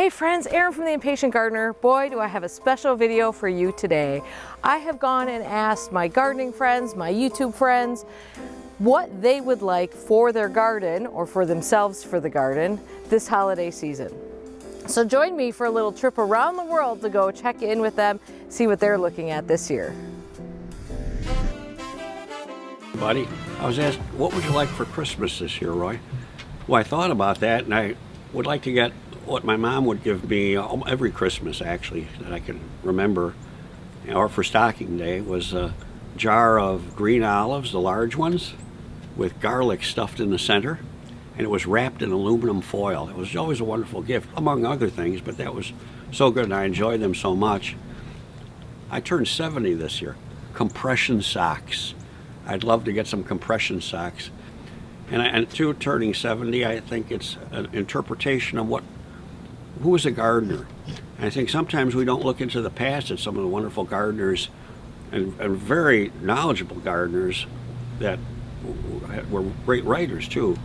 Hey friends, Erin from the Impatient Gardener. Boy, do I have a special video for you today. I have gone and asked my gardening friends, my YouTube friends, what they would like for their garden or for themselves for the garden this holiday season. So join me for a little trip around the world to go check in with them, see what they're looking at this year. Buddy, I was asked, what would you like for Christmas this year, Roy? Well, I thought about that, and I would like to get what my mom would give me every Christmas, actually, that I can remember, or for stocking day, was a jar of green olives, the large ones, with garlic stuffed in the center, and it was wrapped in aluminum foil. It was always a wonderful gift, among other things, but that was so good, and I enjoyed them so much. I turned 70 this year. Compression socks. I'd love to get some compression socks. And through turning 70, I think it's an interpretation of who was a gardener. And I think sometimes we don't look into the past at some of the wonderful gardeners and very knowledgeable gardeners that were great writers too.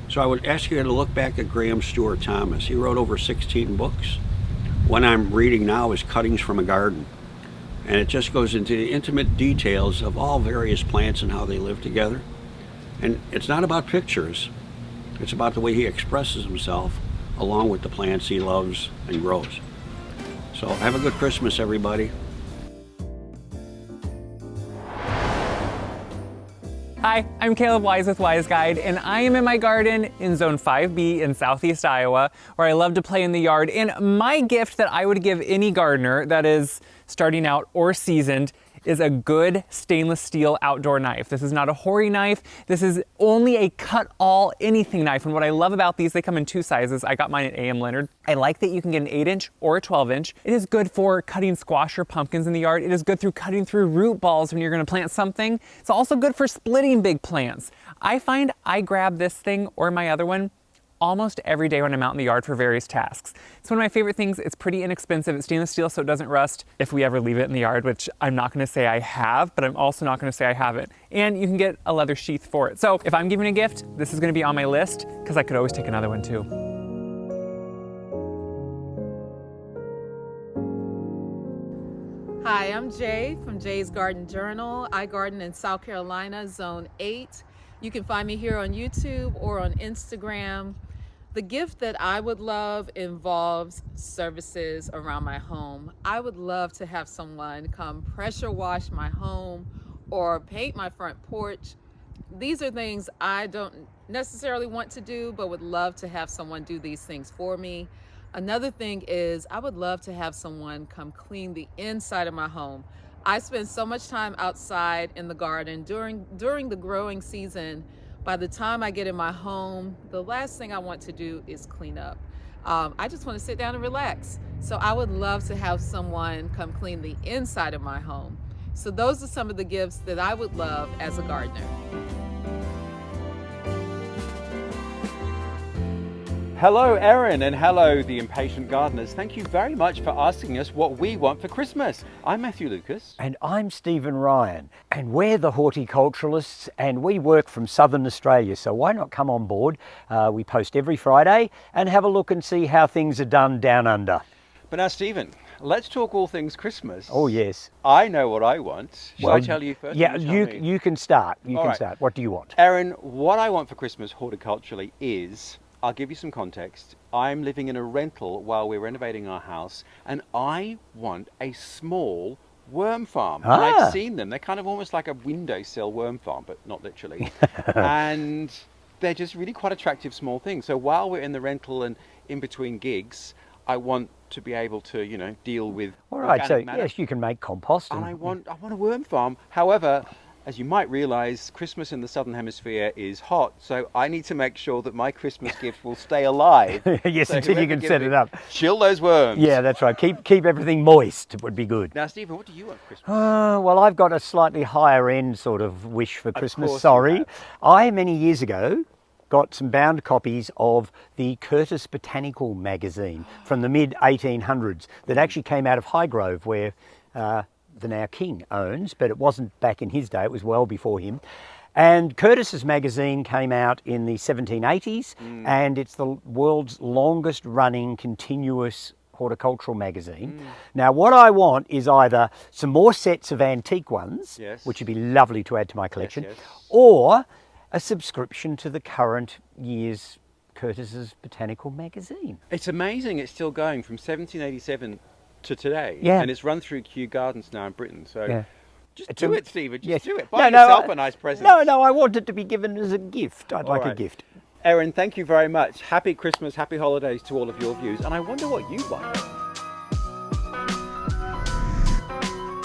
So I would ask you to look back at Graham Stewart Thomas. He wrote over 16 books. One I'm reading now is Cuttings from a Garden. And it just goes into the intimate details of all various plants and how they live together. And it's not about pictures. It's about the way he expresses himself along with the plants he loves and grows. So have a good Christmas, everybody. Hi, I'm Caleb Wise with Wise Guide, and I am in my garden in Zone 5B in southeast Iowa, where I love to play in the yard. And my gift that I would give any gardener that is starting out or seasoned is a good stainless steel outdoor knife. This is not a hori knife. This is only a cut all anything knife. And what I love about these, they come in two sizes. I got mine at A.M. Leonard. I like that you can get an 8-inch or a 12-inch. It is good for cutting squash or pumpkins in the yard. It is good through cutting through root balls when you're gonna plant something. It's also good for splitting big plants. I find I grab this thing or my other one almost every day when I'm out in the yard for various tasks. It's one of my favorite things. It's pretty inexpensive. It's stainless steel, so it doesn't rust if we ever leave it in the yard, which I'm not gonna say I have, but I'm also not gonna say I haven't. And you can get a leather sheath for it. So if I'm giving a gift, this is gonna be on my list because I could always take another one too. Hi, I'm Jay from Jay's Garden Journal. I garden in South Carolina, Zone 8. You can find me here on YouTube or on Instagram. The gift that I would love involves services around my home. I would love to have someone come pressure wash my home or paint my front porch. These are things I don't necessarily want to do, but would love to have someone do these things for me. Another thing is I would love to have someone come clean the inside of my home. I spend so much time outside in the garden during the growing season. By the time I get in my home, the last thing I want to do is clean up. I just want to sit down and relax. So I would love to have someone come clean the inside of my home. So those are some of the gifts that I would love as a gardener. Hello Erin, and hello the Impatient Gardeners. Thank you very much for asking us what we want for Christmas. I'm Matthew Lucas. And I'm Stephen Ryan, and we're the horticulturalists, and we work from southern Australia, so why not come on board? We post every Friday and have a look and see how things are done down under. But now Stephen, let's talk all things Christmas. Oh yes. I know what I want. Shall I tell you first? Yeah, you can start. You can start. What do you want? Erin, what I want for Christmas horticulturally is, I'll give you some context. I'm living in a rental while we're renovating our house, and I want a small worm farm. And I've seen them. They're kind of almost like a windowsill worm farm, but not literally. And they're just really quite attractive small things. So while we're in the rental and in between gigs, I want to be able to, deal with organic matter. Yes, you can make compost. And I want a worm farm. However, as you might realise, Christmas in the Southern Hemisphere is hot, so I need to make sure that my Christmas gift will stay alive. Yes, so until you can set it up. Chill those worms. Yeah, that's right. Keep everything moist. It would be good. Now, Stephen, what do you want for Christmas? Well, I've got a slightly higher end sort of wish for Christmas. Sorry. I, many years ago, got some bound copies of the Curtis Botanical magazine from the mid-1800s that actually came out of Highgrove, where the now King owns, but it wasn't back in his day, it was well before him. And Curtis's magazine came out in the 1780s, and it's the world's longest running continuous horticultural magazine. Now, what I want is either some more sets of antique ones, Yes. which would be lovely to add to my collection, yes. or a subscription to the current year's Curtis's Botanical magazine. It's amazing it's still going from 1787 to today. Yeah. And it's run through Kew Gardens now in Britain. So Yeah. just It's do a- it, Stephen. Just Yes. do it. Buy yourself a nice present. No, I want it to be given as a gift. I'd like a right. gift. Erin, thank you very much. Happy Christmas, happy holidays to all of your views. And I wonder what you buy.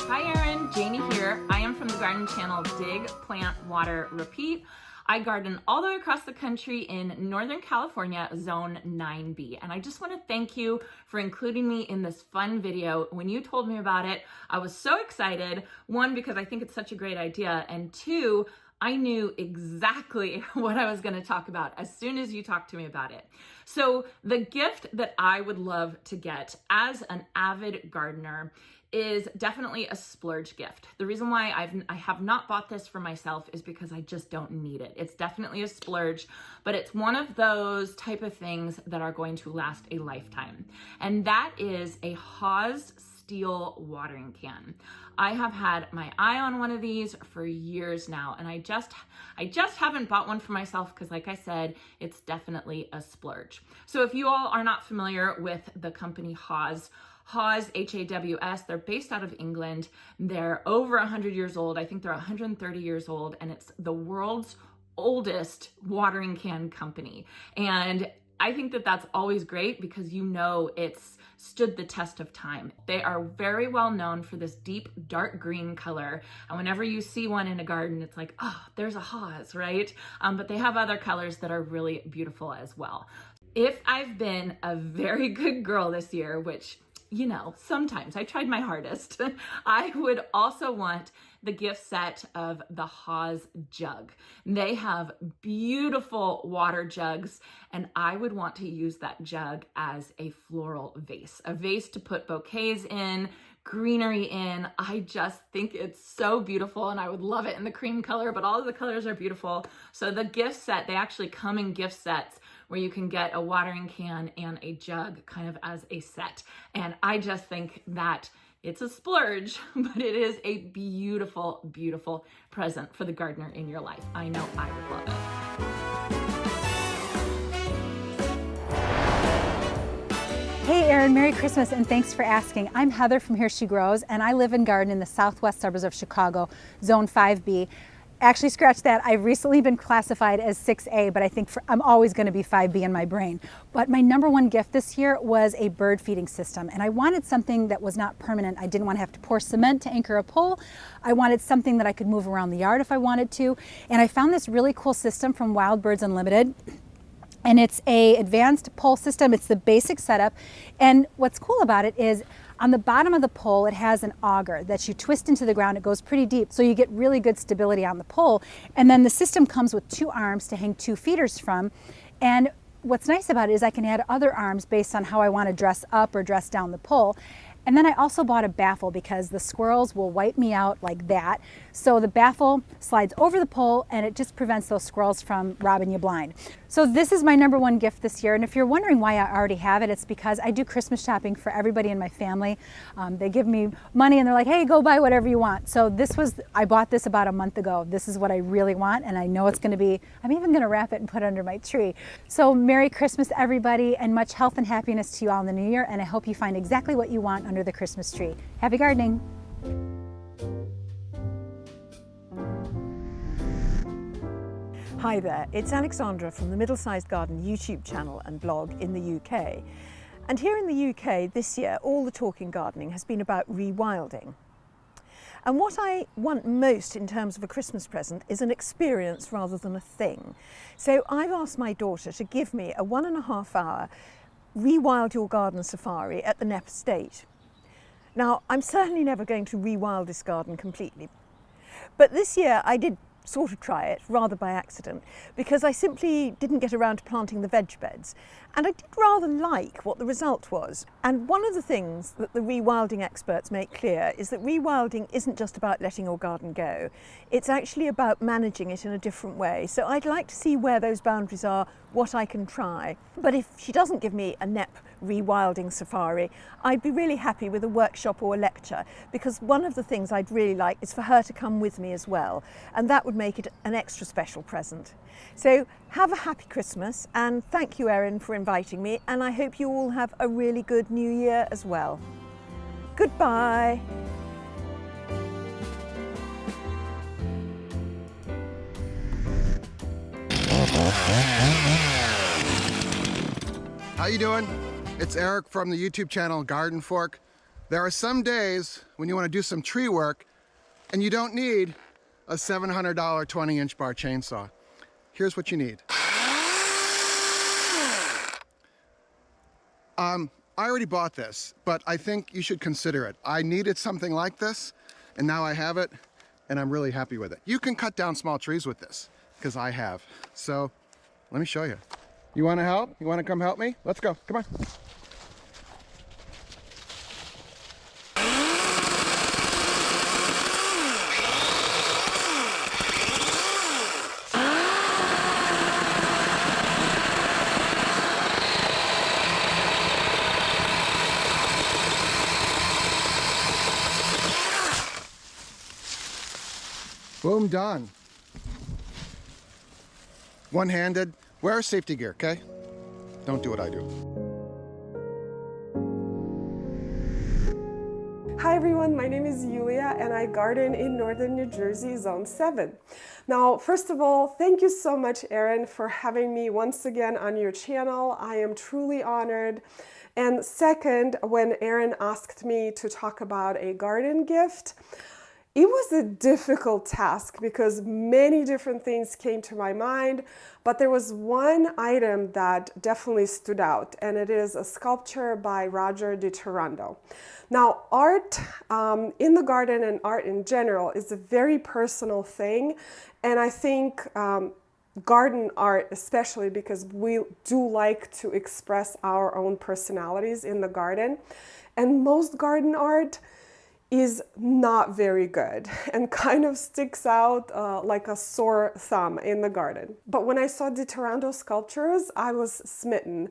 Hi Erin, Janie here. I am from the garden channel Dig, Plant, Water, Repeat. I garden all the way across the country in Northern California, Zone 9B. And I just want to thank you for including me in this fun video. When you told me about it, I was so excited. One, because I think it's such a great idea. And two, I knew exactly what I was going to talk about as soon as you talked to me about it. So the gift that I would love to get as an avid gardener is definitely a splurge gift. The reason why I have not bought this for myself is because I just don't need it. It's definitely a splurge, but it's one of those type of things that are going to last a lifetime. And that is a Haas steel watering can. I have had my eye on one of these for years now, and I just haven't bought one for myself because, like I said, it's definitely a splurge. So if you all are not familiar with the company Haas, H-A-W-S, they're based out of England. They're over 100 years old. I think they're 130 years old, and it's the world's oldest watering can company. And I think that that's always great because you know it's stood the test of time. They are very well known for this deep dark green color, and whenever you see one in a garden, it's like, oh, there's a Haas, right? But they have other colors that are really beautiful as well. If I've been a very good girl this year, which, you know, sometimes I tried my hardest, I would also want the gift set of the Haas jug. They have beautiful water jugs, and I would want to use that jug as a floral vase, a vase to put bouquets in, greenery in. I just think it's so beautiful, and I would love it in the cream color, but all of the colors are beautiful. So the gift set, they actually come in gift sets where you can get a watering can and a jug kind of as a set. And I just think that it's a splurge, but it is a beautiful, beautiful present for the gardener in your life. I know I would love it. Hey Erin, Merry Christmas and thanks for asking. I'm Heather from Here She Grows, and I live and garden in the southwest suburbs of Chicago, Zone 5B. Actually, scratch that. I've recently been classified as 6A, but I think I'm always going to be 5B in my brain. But my number one gift this year was a bird feeding system, and I wanted something that was not permanent. I didn't want to have to pour cement to anchor a pole. I wanted something that I could move around the yard if I wanted to, and I found this really cool system from Wild Birds Unlimited. And it's an advanced pole system. It's the basic setup. And what's cool about it is on the bottom of the pole, it has an auger that you twist into the ground. It goes pretty deep, so you get really good stability on the pole. And then the system comes with 2 arms to hang 2 feeders from. And what's nice about it is I can add other arms based on how I want to dress up or dress down the pole. And then I also bought a baffle because the squirrels will wipe me out like that. So the baffle slides over the pole and it just prevents those squirrels from robbing you blind. So this is my number one gift this year. And if you're wondering why I already have it, it's because I do Christmas shopping for everybody in my family. They give me money and they're like, hey, go buy whatever you want. So I bought this about a month ago. This is what I really want, and I know it's gonna be, I'm even gonna wrap it and put it under my tree. So Merry Christmas, everybody, and much health and happiness to you all in the new year. And I hope you find exactly what you want under the Christmas tree. Happy gardening. Hi there, it's Alexandra from the Middlesized Garden YouTube channel and blog in the UK. And here in the UK this year, all the talk in gardening has been about rewilding. And what I want most in terms of a Christmas present is an experience rather than a thing. So I've asked my daughter to give me a 1.5 hour Rewild Your Garden safari at the Knepp Estate. Now, I'm certainly never going to rewild this garden completely. But this year I did sort of try it, rather by accident, because I simply didn't get around to planting the veg beds. And I did rather like what the result was. And one of the things that the rewilding experts make clear is that rewilding isn't just about letting your garden go. It's actually about managing it in a different way. So I'd like to see where those boundaries are, what I can try. But if she doesn't give me a NEP rewilding safari, I'd be really happy with a workshop or a lecture, because one of the things I'd really like is for her to come with me as well. And that would make it an extra special present. So have a happy Christmas, and thank you, Erin, for inviting me, and I hope you all have a really good New Year as well. Goodbye. How you doing? It's Eric from the YouTube channel Garden Fork. There are some days when you want to do some tree work and you don't need a $700 20-inch bar chainsaw. Here's what you need. I already bought this, but I think you should consider it. I needed something like this, and now I have it, and I'm really happy with it. You can cut down small trees with this, because I have. So, let me show you. You want to help? You want to come help me? Let's go. Come on. Boom, done. One-handed. Wear safety gear, okay? Don't do what I do. Hi everyone, my name is Yulia and I garden in northern New Jersey, Zone 7. Now, first of all, thank you so much, Erin, for having me once again on your channel. I am truly honored. And second, when Erin asked me to talk about a garden gift, it was a difficult task because many different things came to my mind, but there was one item that definitely stood out, and it is a sculpture by Roger Di Turando. Now, art in the garden and art in general is a very personal thing, and I think garden art especially, because we do like to express our own personalities in the garden, and most garden art is not very good and kind of sticks out like a sore thumb in the garden. But when I saw Di Turando's sculptures, I was smitten.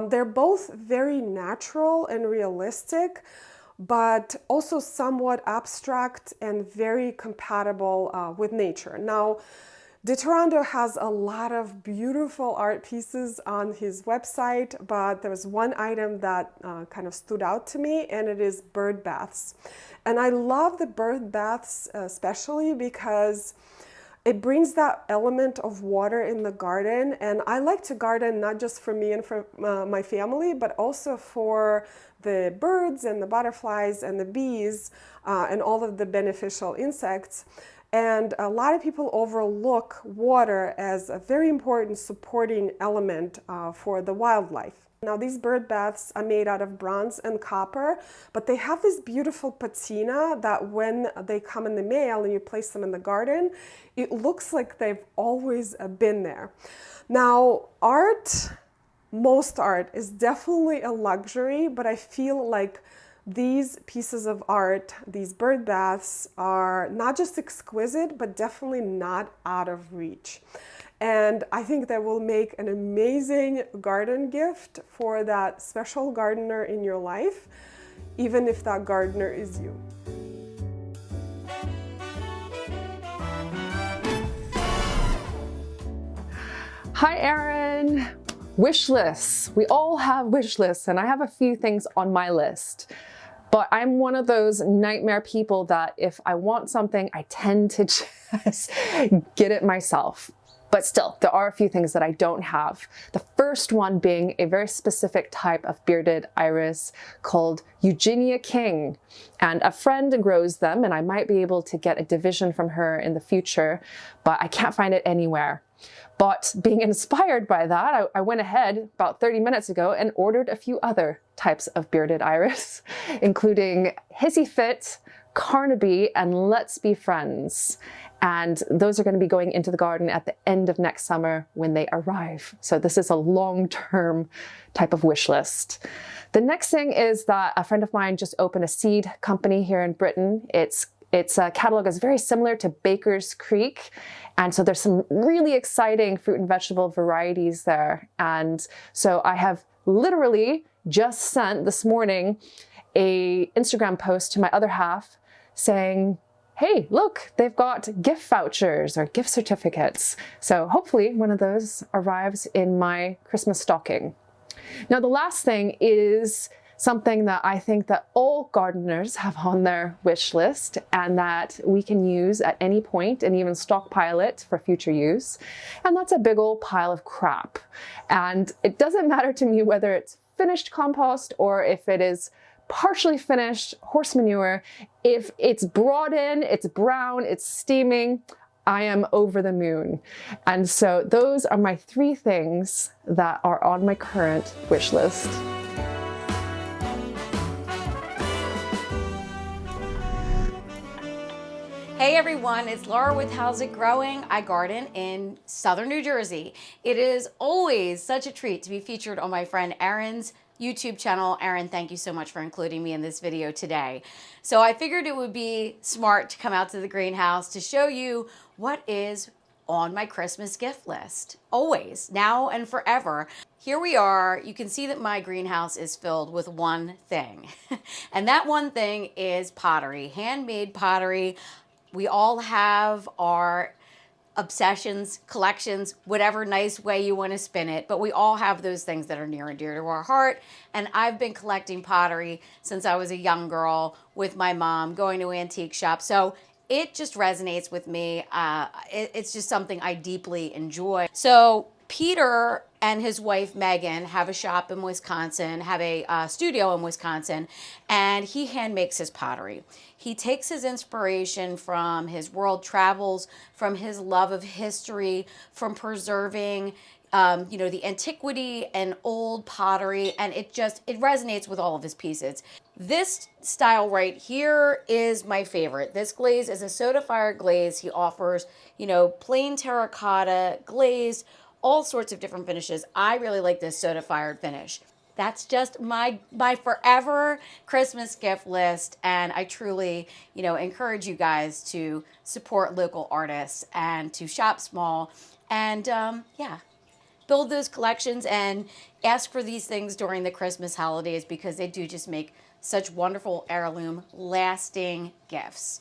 They're both very natural and realistic, but also somewhat abstract and very compatible with nature. Now, Di Turando has a lot of beautiful art pieces on his website, but there was one item that kind of stood out to me, and it is bird baths. And I love the bird baths especially because it brings that element of water in the garden. And I like to garden not just for me and for my family, but also for the birds and the butterflies and the bees and all of the beneficial insects. And a lot of people overlook water as a very important supporting element for the wildlife. Now, these bird baths are made out of bronze and copper, but they have this beautiful patina that when they come in the mail and you place them in the garden, it looks like they've always been there. Now, most art is definitely a luxury, but I feel like these pieces of art, these bird baths, are not just exquisite, but definitely not out of reach. And I think that will make an amazing garden gift for that special gardener in your life, even if that gardener is you. Hi, Erin. Wish lists. We all have wish lists, and I have a few things on my list. But I'm one of those nightmare people that if I want something, I tend to just get it myself. But still, there are a few things that I don't have. The first one being a very specific type of bearded iris called Eugenia King. And a friend grows them, and I might be able to get a division from her in the future, but I can't find it anywhere. But being inspired by that, I went ahead about 30 minutes ago and ordered a few other types of bearded iris, including Hissy Fit, Carnaby and Let's Be Friends. And those are going to be going into the garden at the end of next summer when they arrive. So this is a long-term type of wish list. The next thing is that a friend of mine just opened a seed company here in Britain. Its catalog is very similar to Baker's Creek. And so there's some really exciting fruit and vegetable varieties there. And so I have literally just sent this morning a Instagram post to my other half saying, hey, look, they've got gift vouchers or gift certificates. So hopefully one of those arrives in my Christmas stocking. Now, the last thing is something that I think that all gardeners have on their wish list and that we can use at any point and even stockpile it for future use. And that's a big old pile of crap. And it doesn't matter to me whether it's finished compost or if it is partially finished horse manure. If it's brought in, it's brown, it's steaming, I am over the moon. And so those are my 3 things that are on my current wish list. Hey everyone, it's Laura with How's It Growing? I garden in southern New Jersey. It is always such a treat to be featured on my friend Erin's YouTube channel. Erin, thank you so much for including me in this video today. So I figured it would be smart to come out to the greenhouse to show you what is on my Christmas gift list. Always, now and forever. Here we are. You can see that my greenhouse is filled with one thing. And that one thing is pottery, handmade pottery. We all have our obsessions, collections, whatever nice way you want to spin it, but we all have those things that are near and dear to our heart. And I've been collecting pottery since I was a young girl with my mom, going to antique shops. So it just resonates with me. It's just something I deeply enjoy. So Peter and his wife Megan have a shop in Wisconsin, have a studio in Wisconsin, and he hand makes his pottery. He takes his inspiration from his world travels, from his love of history, from preserving the antiquity and old pottery, and it resonates with all of his pieces. This style right here is my favorite. This glaze is a soda fire glaze. He offers, plain terracotta, glazed, all sorts of different finishes. I really like this soda fired finish. That's just my forever Christmas gift list, and I truly, encourage you guys to support local artists and to shop small and build those collections and ask for these things during the Christmas holidays because they do just make such wonderful heirloom lasting gifts.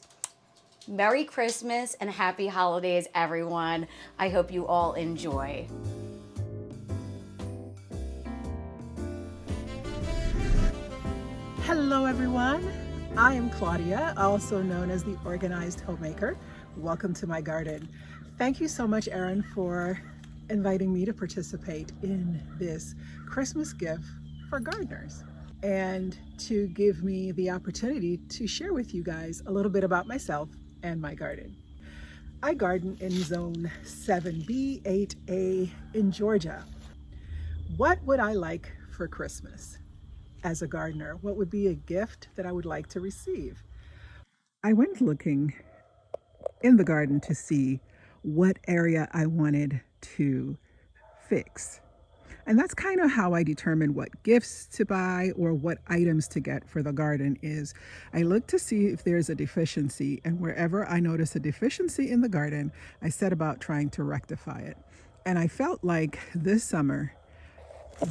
Merry Christmas and happy holidays, everyone. I hope you all enjoy. Hello everyone, I am Claudia, also known as the Organized Homemaker. Welcome to my garden. Thank you so much, Erin, for inviting me to participate in this Christmas gift for gardeners and to give me the opportunity to share with you guys a little bit about myself and my garden. I garden in zone 7B, 8A in Georgia. What would I like for Christmas? As a gardener, what would be a gift that I would like to receive? I went looking in the garden to see what area I wanted to fix. And that's kind of how I determine what gifts to buy or what items to get for the garden is I look to see if there's a deficiency, and wherever I notice a deficiency in the garden, I set about trying to rectify it. And I felt like this summer,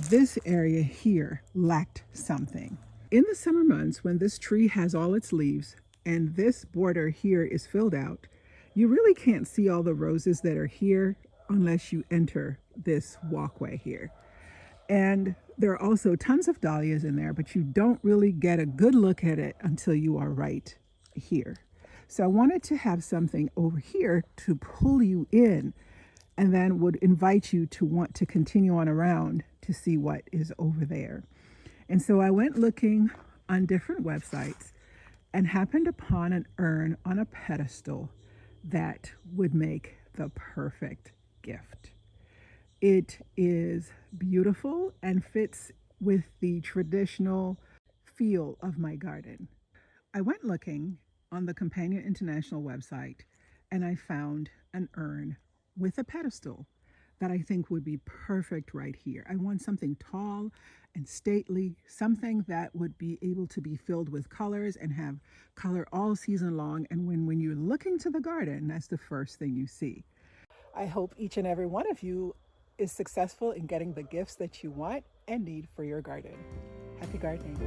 this area here lacked something. In the summer months, when this tree has all its leaves and this border here is filled out, you really can't see all the roses that are here unless you enter this walkway here. And there are also tons of dahlias in there, but you don't really get a good look at it until you are right here. So I wanted to have something over here to pull you in and then would invite you to want to continue on around to see what is over there. And so I went looking on different websites and happened upon an urn on a pedestal that would make the perfect gift. It is beautiful and fits with the traditional feel of my garden. I went looking on the Companion International website and I found an urn with a pedestal that I think would be perfect right here. I want something tall and stately, something that would be able to be filled with colors and have color all season long. And when you look into the garden, that's the first thing you see. I hope each and every one of you is successful in getting the gifts that you want and need for your garden. Happy gardening.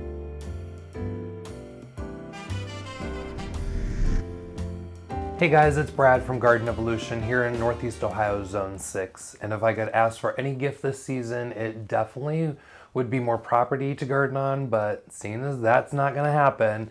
Hey guys, it's Brad from Garden Evolution here in Northeast Ohio, Zone 6. And if I could ask for any gift this season, it definitely would be more property to garden on, but seeing as that's not gonna happen,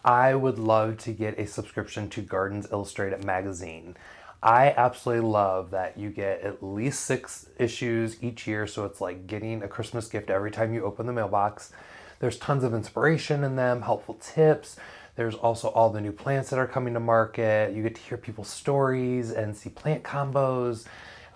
I would love to get a subscription to Gardens Illustrated magazine. I absolutely love that you get at least 6 issues each year, so it's like getting a Christmas gift every time you open the mailbox. There's tons of inspiration in them, helpful tips. There's also all the new plants that are coming to market. You get to hear people's stories and see plant combos.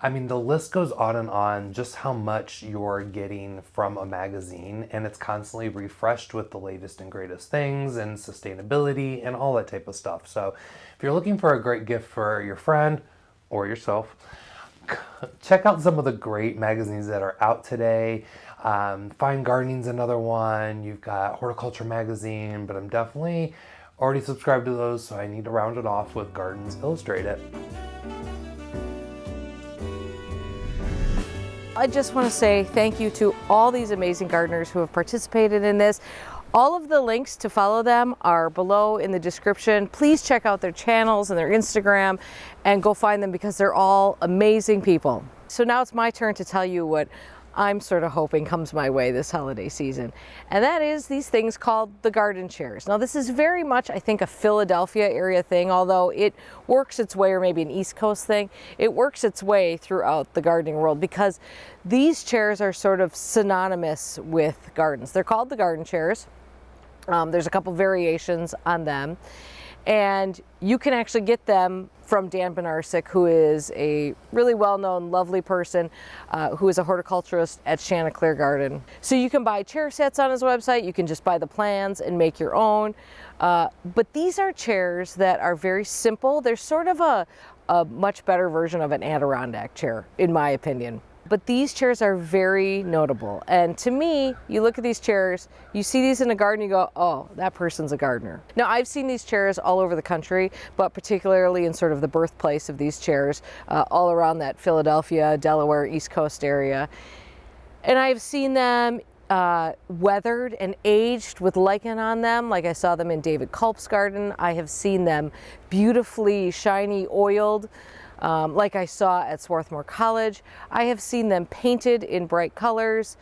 I mean, the list goes on just how much you're getting from a magazine, and it's constantly refreshed with the latest and greatest things and sustainability and all that type of stuff. So if you're looking for a great gift for your friend or yourself, check out some of the great magazines that are out today. Fine Gardening's another one. You've got Horticulture Magazine, but I'm definitely already subscribed to those, so I need to round it off with Gardens Illustrated. I just want to say thank you to all these amazing gardeners who have participated in this. All of the links to follow them are below in the description. Please check out their channels and their Instagram and go find them because they're all amazing people. So now it's my turn to tell you what I'm sort of hoping comes my way this holiday season. And that is these things called the garden chairs. Now this is very much, I think, a Philadelphia area thing, although it works its way, or maybe an East Coast thing, it works its way throughout the gardening world because these chairs are sort of synonymous with gardens. They're called the garden chairs. There's a couple variations on them. And you can actually get them from Dan Benarsik, who is a really well-known, lovely person who is a horticulturist at Chanticleer Garden. So you can buy chair sets on his website, you can just buy the plans and make your own. But these are chairs that are very simple. They're sort of a much better version of an Adirondack chair, in my opinion. But these chairs are very notable. And to me, you look at these chairs, you see these in a garden, you go, oh, that person's a gardener. Now, I've seen these chairs all over the country, but particularly in sort of the birthplace of these chairs, all around that Philadelphia, Delaware, East Coast area. And I've seen them weathered and aged with lichen on them, like I saw them in David Culp's garden. I have seen them beautifully shiny, oiled, like I saw at Swarthmore College. I have seen them painted in bright colors.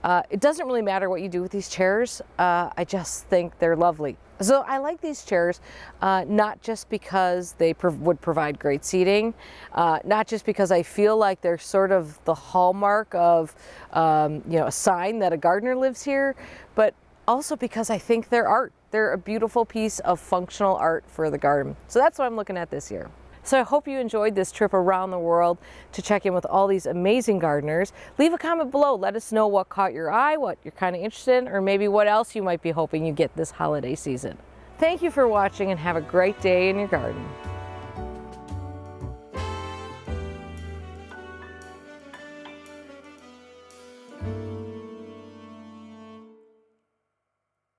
It doesn't really matter what you do with these chairs. I just think they're lovely. So I like these chairs, not just because they would provide great seating, not just because I feel like they're sort of the hallmark of a sign that a gardener lives here, but also because I think they're art. They're a beautiful piece of functional art for the garden. So that's what I'm looking at this year. So I hope you enjoyed this trip around the world to check in with all these amazing gardeners. Leave a comment below. Let us know what caught your eye, what you're kind of interested in, or maybe what else you might be hoping you get this holiday season. Thank you for watching and have a great day in your garden.